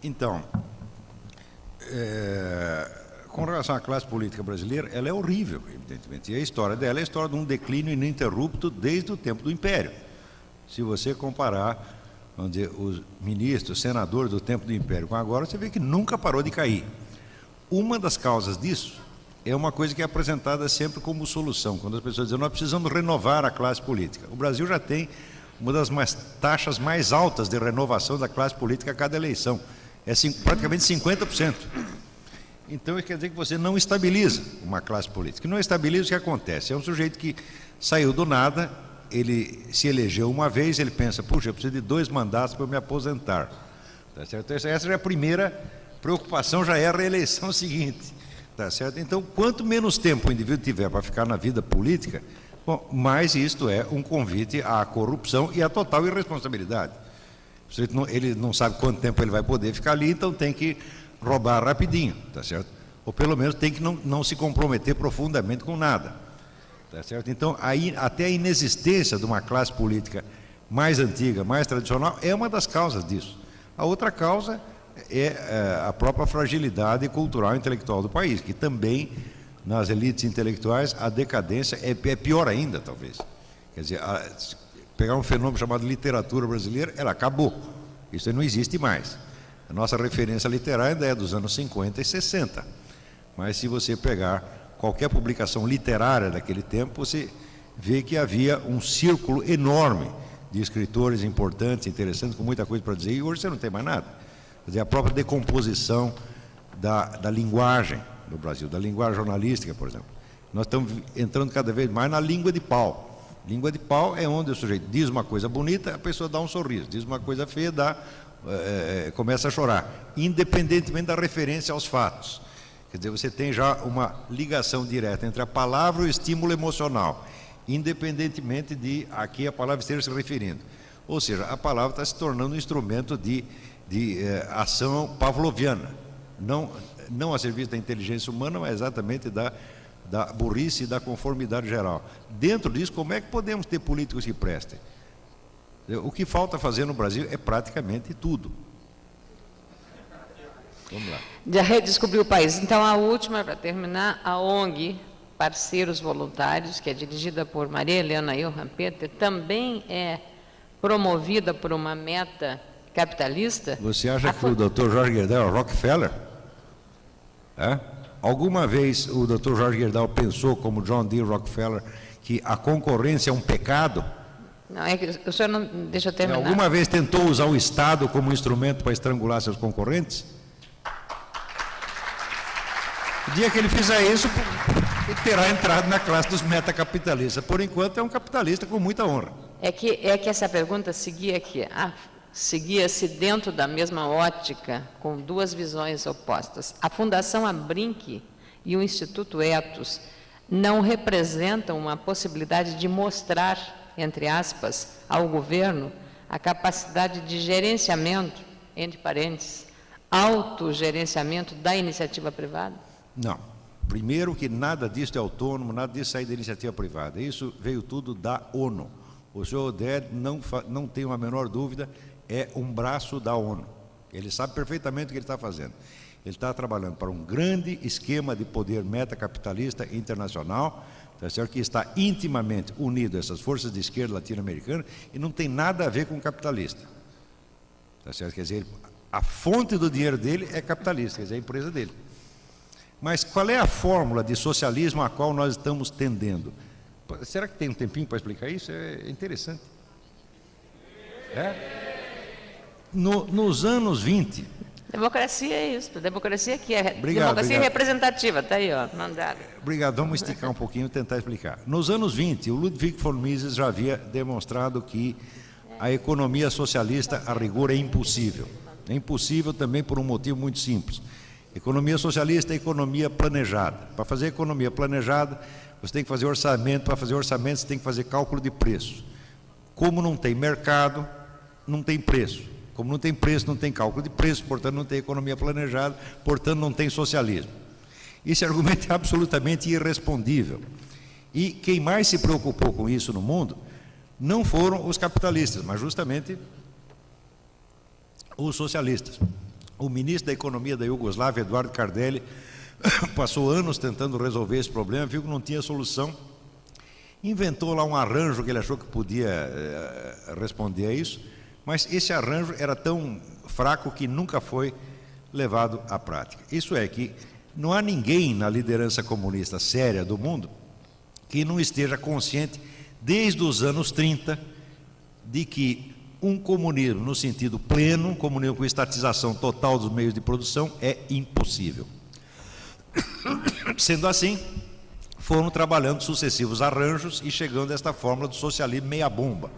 Então, com relação à classe política brasileira, ela é horrível, evidentemente. E a história dela é a história de um declínio ininterrupto desde o tempo do Império. Se você comparar, vamos dizer, os ministros, senadores do tempo do Império com agora, você vê que nunca parou de cair. Uma das causas disso é uma coisa que é apresentada sempre como solução, quando as pessoas dizem, nós precisamos renovar a classe política. O Brasil já tem uma das taxas mais altas de renovação da classe política a cada eleição. É praticamente 50%. Então, quer dizer que você não estabiliza uma classe política. Não estabiliza, o que acontece? É um sujeito que saiu do nada, ele se elegeu uma vez, ele pensa, puxa, eu preciso de 2 mandatos para eu me aposentar. Tá certo? Essa já é a primeira preocupação, já é a reeleição seguinte. Tá certo? Então, quanto menos tempo o indivíduo tiver para ficar na vida política, bom, mais isto é um convite à corrupção e à total irresponsabilidade. Ele não sabe quanto tempo ele vai poder ficar ali, então tem que roubar rapidinho, tá certo? Ou pelo menos tem que não se comprometer profundamente com nada, tá certo? Então, até a inexistência de uma classe política mais antiga, mais tradicional, é uma das causas disso. A outra causa é a própria fragilidade cultural e intelectual do país, que também, nas elites intelectuais, a decadência é pior ainda, talvez. Quer dizer, pegar um fenômeno chamado literatura brasileira, ela acabou. Isso não existe mais. A nossa referência literária ainda é dos anos 50 e 60. Mas se você pegar qualquer publicação literária daquele tempo, você vê que havia um círculo enorme de escritores importantes, interessantes, com muita coisa para dizer, e hoje você não tem mais nada. Quer dizer, a própria decomposição da linguagem no Brasil, da linguagem jornalística, por exemplo. Nós estamos entrando cada vez mais na língua de pau. Língua de pau é onde o sujeito diz uma coisa bonita, a pessoa dá um sorriso, diz uma coisa feia, começa a chorar, independentemente da referência aos fatos. Quer dizer, você tem já uma ligação direta entre a palavra e o estímulo emocional, independentemente de a que a palavra esteja se referindo. Ou seja, a palavra está se tornando um instrumento de ação pavloviana, não a serviço da inteligência humana, mas exatamente da burrice e da conformidade geral. Dentro disso, como é que podemos ter políticos que prestem? O que falta fazer no Brasil é praticamente tudo. Vamos lá. Já redescobriu o país. Então, a última, para terminar, a ONG Parceiros Voluntários, que é dirigida por Maria Helena Ilhan Peter, também é promovida por uma meta capitalista. Você acha que o Dr. Jorge Gerdau é Rockefeller? Alguma vez o Dr. Jorge Gerdau pensou, como John D. Rockefeller, que a concorrência é um pecado? Não, é que o senhor não deixa eu terminar. Alguma vez tentou usar o Estado como instrumento para estrangular seus concorrentes? O dia que ele fizer isso, ele terá entrado na classe dos metacapitalistas. Por enquanto, é um capitalista com muita honra. É que essa pergunta seguia-se dentro da mesma ótica, com 2 visões opostas. A Fundação Abrinq e o Instituto Etos não representam uma possibilidade de mostrar, entre aspas, ao governo a capacidade de gerenciamento, entre parênteses, autogerenciamento da iniciativa privada? Não. Primeiro que nada disso é autônomo, nada disso sai da iniciativa privada. Isso veio tudo da ONU. O senhor Oded não tem a menor dúvida, é um braço da ONU. Ele sabe perfeitamente o que ele está fazendo. Ele está trabalhando para um grande esquema de poder metacapitalista internacional, tá certo? Que está intimamente unido a essas forças de esquerda latino-americana e não tem nada a ver com o capitalista. Tá certo? Quer dizer, a fonte do dinheiro dele é capitalista, quer dizer, a empresa dele. Mas qual é a fórmula de socialismo a qual nós estamos tendendo? Será que tem um tempinho para explicar isso? É interessante. Nos anos 20... Democracia é isso, democracia que é obrigado, democracia representativa, está aí, ó, mandado. Obrigado, vamos esticar um pouquinho e tentar explicar. Nos anos 20, o Ludwig von Mises já havia demonstrado que a economia socialista, a rigor, é impossível. É impossível também por um motivo muito simples. Economia socialista é economia planejada. Para fazer economia planejada, você tem que fazer orçamento. Para fazer orçamento, você tem que fazer cálculo de preço. Como não tem mercado, não tem preço. Como não tem preço, não tem cálculo de preço, portanto não tem economia planejada, portanto não tem socialismo. Esse argumento é absolutamente irrespondível. E quem mais se preocupou com isso no mundo não foram os capitalistas, mas justamente os socialistas. O ministro da Economia da Iugoslávia, Eduardo Cardelli, passou anos tentando resolver esse problema, viu que não tinha solução, inventou lá um arranjo que ele achou que podia responder a isso, mas esse arranjo era tão fraco que nunca foi levado à prática. Isso é que não há ninguém na liderança comunista séria do mundo que não esteja consciente, desde os anos 30, de que um comunismo no sentido pleno, um comunismo com estatização total dos meios de produção, é impossível. Sendo assim, foram trabalhando sucessivos arranjos e chegando a esta fórmula do socialismo meia-bomba,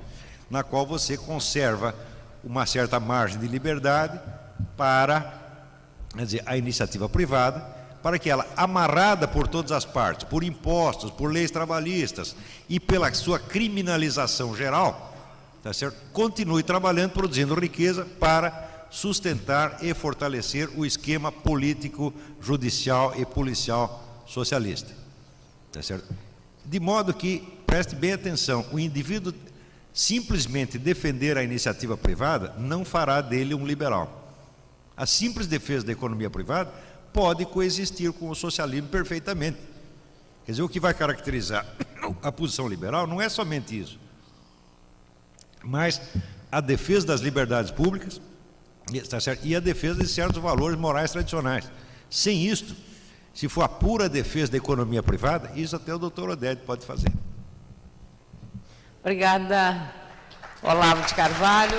na qual você conserva uma certa margem de liberdade para, quer dizer, a iniciativa privada, para que ela, amarrada por todas as partes, por impostos, por leis trabalhistas e pela sua criminalização geral, tá certo? Continue trabalhando, produzindo riqueza para sustentar e fortalecer o esquema político, judicial e policial socialista. Tá certo? De modo que, preste bem atenção, o indivíduo simplesmente defender a iniciativa privada não fará dele um liberal. A simples defesa da economia privada pode coexistir com o socialismo perfeitamente. Quer dizer, o que vai caracterizar a posição liberal não é somente isso, mas a defesa das liberdades públicas, tá certo? E a defesa de certos valores morais tradicionais. Sem isto, se for a pura defesa da economia privada, isso até o doutor Oded pode fazer. Obrigada, Olavo de Carvalho.